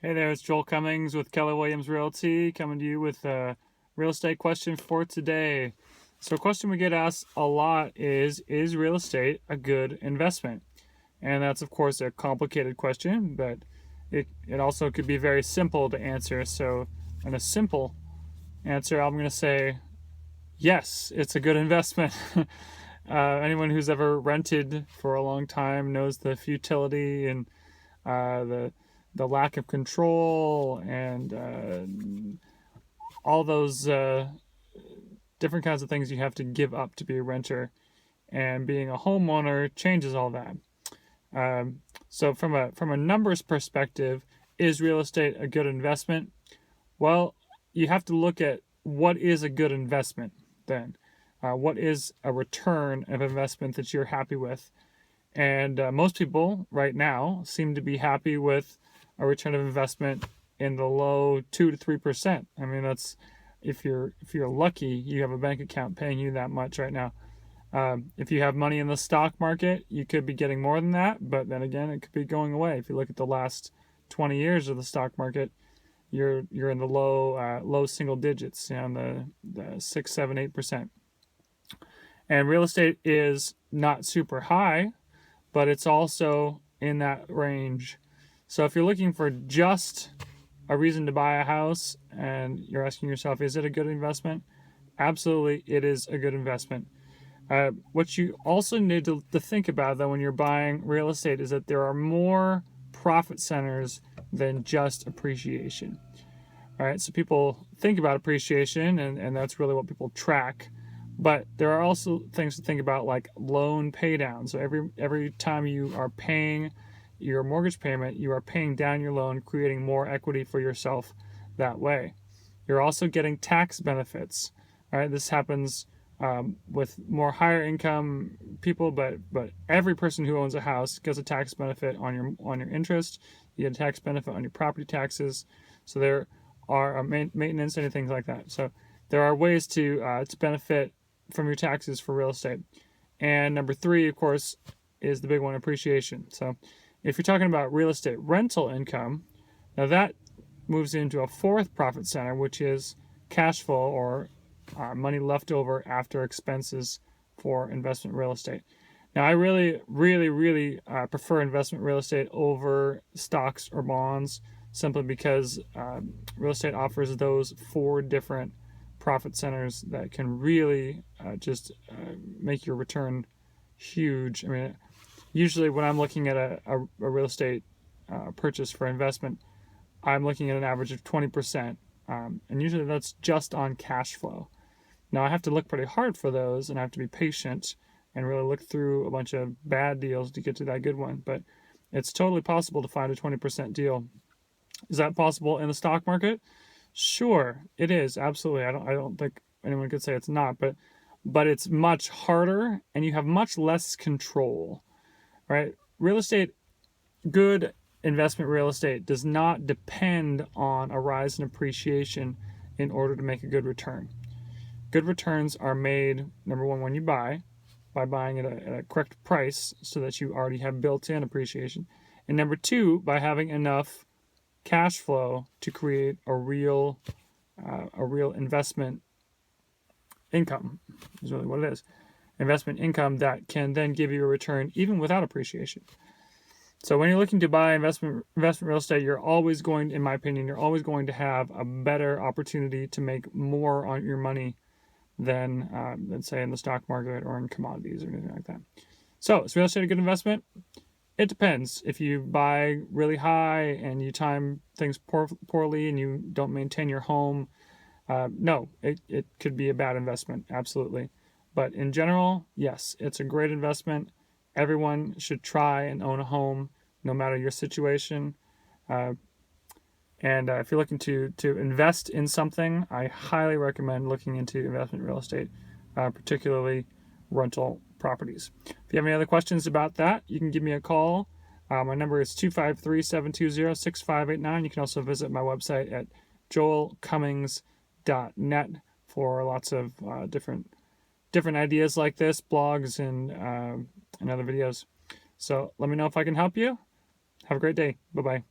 Hey there, it's Joel Cummings with Keller Williams Realty coming to you with a real estate question for today. So, a question we get asked a lot is real estate a good investment? And that's, of course, a complicated question, but it also could be very simple to answer. So, in a simple answer, I'm going to say yes, it's a good investment. Anyone who's ever rented for a long time knows the futility and the lack of control and all those different kinds of things you have to give up to be a renter. And being a homeowner changes all that. So from a numbers perspective, is real estate a good investment? Well, you have to look at what is a good investment then. What is a return of investment that you're happy with? And most people right now seem to be happy with a return of investment in the low 2 to 3%. I mean, that's if you're lucky, you have a bank account paying you that much right now. If you have money in the stock market, you could be getting more than that, but then again, it could be going away. If you look at the last 20 years of the stock market, you're in the low single digits, the 6, 7, 8%. And real estate is not super high, but it's also in that range. So if you're looking for just a reason to buy a house and you're asking yourself, is it a good investment? Absolutely, it is a good investment. What you also need to think about, though, when you're buying real estate is that there are more profit centers than just appreciation. All right, so people think about appreciation, and that's really what people track. But there are also things to think about, like loan pay down. So every time you are paying your mortgage payment, you are paying down your loan, creating more equity for yourself that way. You're also getting tax benefits. All right, this happens with more higher income people, but every person who owns a house gets a tax benefit on your interest. You get a tax benefit on your property taxes. So there are maintenance and things like that. So there are ways to benefit from your taxes for real estate. And number three, of course, is the big one, appreciation. So if you're talking about real estate rental income, now that moves into a fourth profit center, which is cash flow or money left over after expenses for investment real estate. Now, I really, really, really prefer investment real estate over stocks or bonds simply because real estate offers those four different profit centers that can really just make your return huge. I mean, usually when I'm looking at a real estate purchase for investment, I'm looking at an average of 20%. And usually that's just on cash flow. Now, I have to look pretty hard for those, and I have to be patient and really look through a bunch of bad deals to get to that good one. But it's totally possible to find a 20% deal. Is that possible in the stock market? Sure, it is. Absolutely. I don't think anyone could say it's not, but it's much harder and you have much less control, right? Real estate, good investment real estate does not depend on a rise in appreciation in order to make a good return. Good returns are made, number one, when you buy, by buying at a correct price so that you already have built in appreciation. And number two, by having enough cash flow to create a real investment income, is really what it is. Investment income that can then give you a return even without appreciation. So when you're looking to buy investment real estate, you're always going, in my opinion, you're always going to have a better opportunity to make more on your money than say in the stock market or in commodities or anything like that. So is real estate a good investment? It depends. If you buy really high and you time things poorly and you don't maintain your home, no, it could be a bad investment, absolutely. But in general, yes, it's a great investment. Everyone should try and own a home, no matter your situation. Uh, and if you're looking to invest in something, I highly recommend looking into investment real estate, particularly rental properties. If you have any other questions about that, you can give me a call. My number is 253-720-6589. You can also visit my website at joelcummings.net for lots of different ideas like this, blogs and other videos. So let me know if I can help you. Have a great day. Bye-bye.